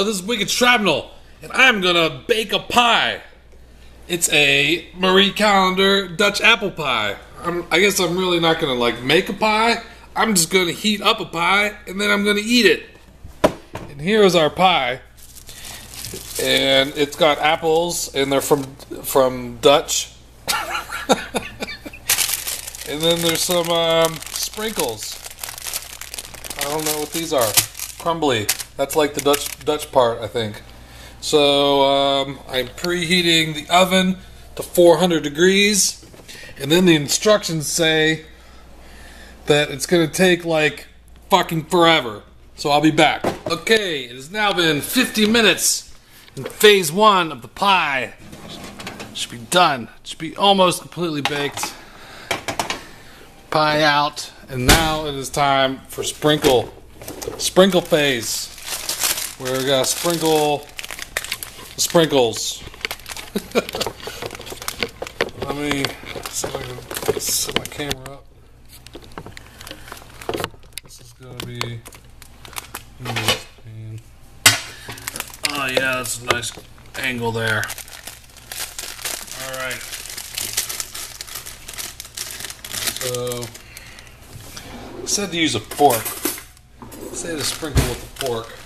Hello, this is Wicked Shrapnel, and I'm gonna bake a pie. It's a Marie Callender Dutch apple pie. I guess I'm really not gonna make a pie. I'm just gonna heat up a pie, and then I'm gonna eat it. And here is our pie, and it's got apples, and they're from Dutch. And then there's some sprinkles. I don't know what these are. Crumbly. That's like the Dutch part, I think. So I'm preheating the oven to 400 degrees, and then the instructions say that it's gonna take like fucking forever. So I'll be back. Okay, it has now been 50 minutes, and phase one of the pie should be done. It should be almost completely baked. Pie out, and now it is time for sprinkle phase. We're gonna sprinkle the sprinkles. Let me see if I can set my camera up. This is gonna be. Oh yeah, that's a nice angle there. All right. So I said to use a fork. I said to sprinkle with a fork.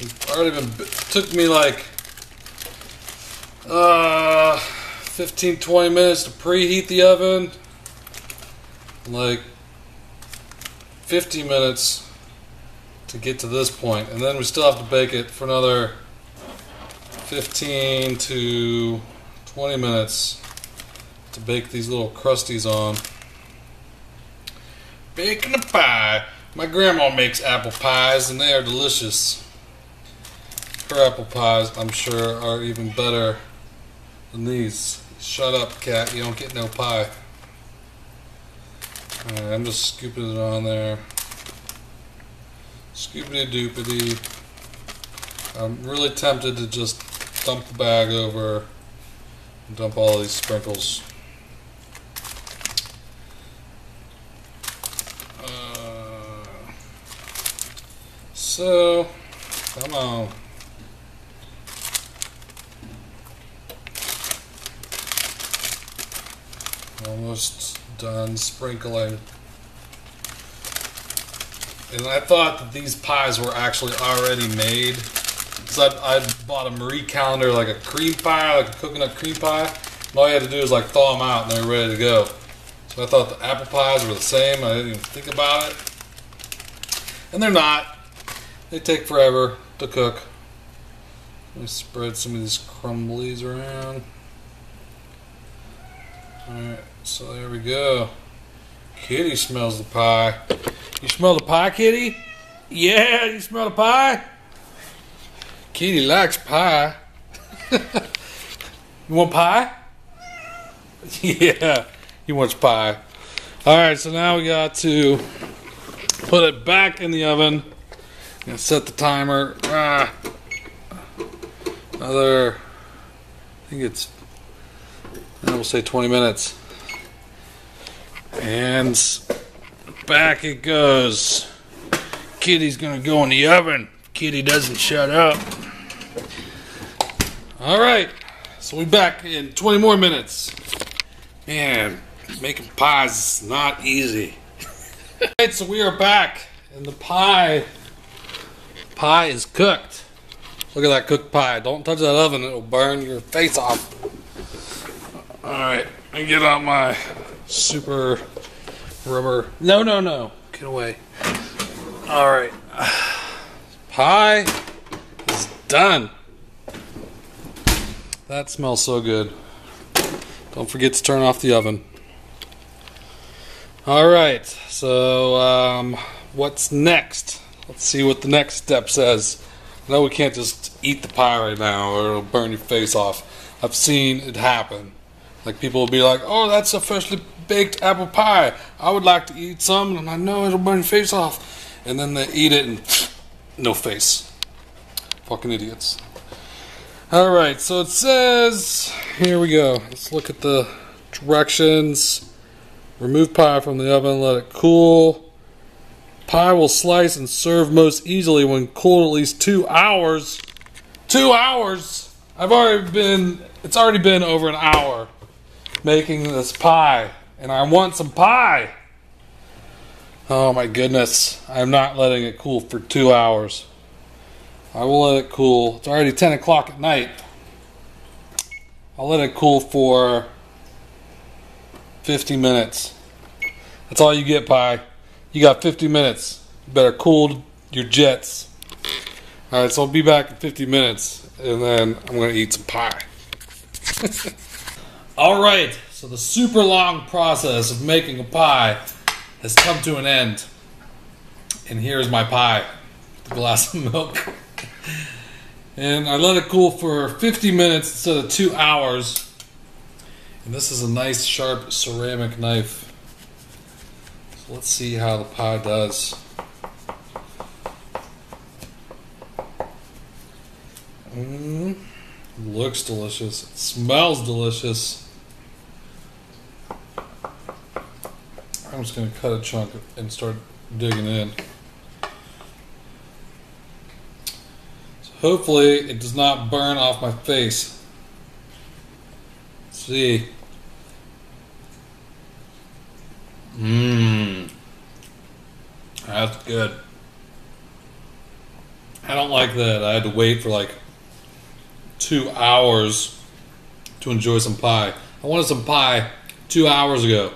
It's already been. Took me like 15-20 minutes to preheat the oven. Like 50 minutes to get to this point, and then we still have to bake it for another 15 to 20 minutes to bake these little crusties on. Baking a pie. My grandma makes apple pies, and they are delicious. Her apple pies, I'm sure, are even better than these. Shut up, cat. You don't get no pie. Alright, I'm just scooping it on there. Scoopity doopity. I'm really tempted to just dump the bag over and dump all these sprinkles. So, come on. Almost done sprinkling. And I thought that these pies were actually already made. Because I bought a Marie Callender, like a cream pie, like a coconut cream pie. And all you had to do is like thaw them out and they were ready to go. So I thought the apple pies were the same. I didn't even think about it. And they're not. They take forever to cook. Let me spread some of these crumblies around. Alright, so there we go. Kitty smells the pie. You smell the pie, Kitty? Yeah, you smell the pie? Kitty likes pie. You want pie? Yeah, he wants pie. Alright, so now we got to put it back in the oven. I'm gonna set the timer. Another, I think it's, we'll say 20 minutes. And back it goes. Kitty's gonna go in the oven. Kitty doesn't shut up. Alright, so we're back in 20 more minutes. Man, making pies is not easy. Alright, so we are back, and the pie is cooked. Look at that cooked pie. Don't touch that oven, it'll burn your face off. Alright, I get out my super rubber. No. Get away. Alright. Pie is done. That smells so good. Don't forget to turn off the oven. Alright, so what's next? Let's see what the next step says. I know we can't just eat the pie right now or it'll burn your face off. I've seen it happen. Like people will be like, oh, that's a freshly baked apple pie. I would like to eat some. And I know it'll burn your face off. And then they eat it and no face. Fucking idiots. Alright, so it says, here we go. Let's look at the directions. Remove pie from the oven, let it cool. Pie will slice and serve most easily when cooled at least 2 hours. 2 hours! It's already been over an hour making this pie. And I want some pie! Oh my goodness. I'm not letting it cool for 2 hours. I will let it cool. It's already 10 o'clock at night. I'll let it cool for 50 minutes. That's all you get, pie. You got 50 minutes. You better cool your jets. Alright, so I'll be back in 50 minutes, and then I'm going to eat some pie. Alright, so the super long process of making a pie has come to an end. And here's my pie. With a glass of milk. And I let it cool for 50 minutes instead of 2 hours. And this is a nice sharp ceramic knife. So let's see how the pie does. Looks delicious. It smells delicious. I'm just going to cut a chunk and start digging in. So hopefully it does not burn off my face. Let's see. That's good. I don't like that I had to wait for like 2 hours to enjoy some pie. I wanted some pie 2 hours ago.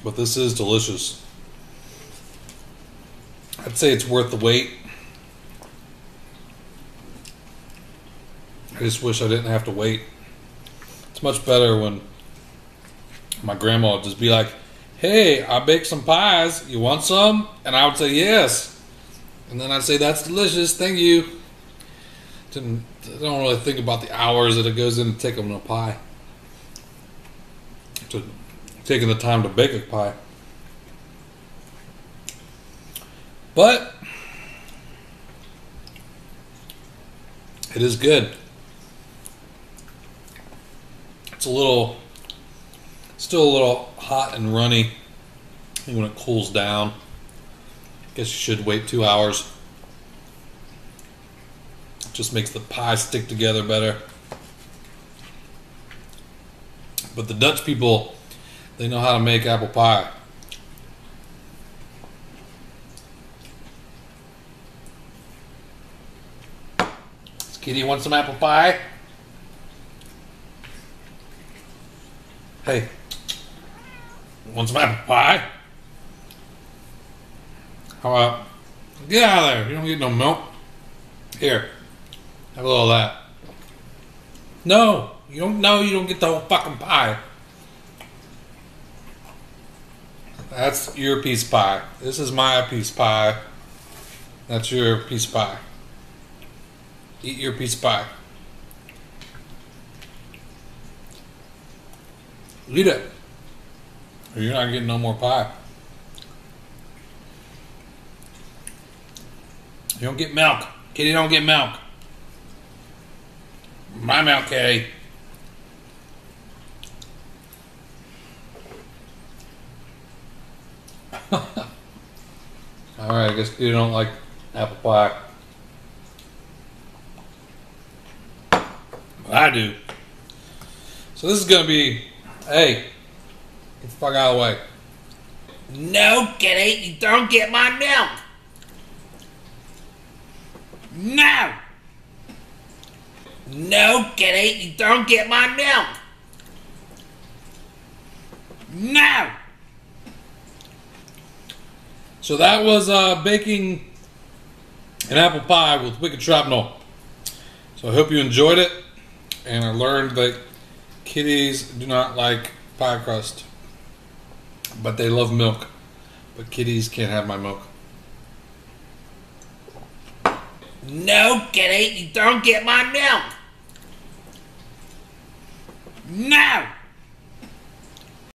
But this is delicious. I'd say it's worth the wait. I just wish I didn't have to wait. It's much better when my grandma would just be like, "Hey, I baked some pies. You want some?" And I would say yes. And then I'd say, "That's delicious. Thank you." I don't really think about the hours that it goes in to take them a pie. To taking the time to bake a pie. But it is good. It's still a little hot and runny. I think when it cools down, I guess you should wait 2 hours. It just makes the pie stick together better. But the Dutch people, they know how to make apple pie. Kitty, want some apple pie? Hey, want some apple pie? How about, get out of there, you don't get no milk. Here, have a little of that. No, you don't get the whole fucking pie. That's your piece of pie. This is my piece of pie. That's your piece of pie. Eat your piece of pie. Eat it. Or you're not getting no more pie. You don't get milk. Kitty don't get milk. My milk, Kitty. Alright, I guess you don't like apple pie. But I do. So this is going to be, hey, get the fuck out of the way. No, Kitty, you don't get my milk. No. No, Kitty, you don't get my milk. No. So that was baking an apple pie with Wicked Shrapnel. So I hope you enjoyed it, and I learned that kitties do not like pie crust, but they love milk. But kitties can't have my milk. No, Kitty, you don't get my milk. No.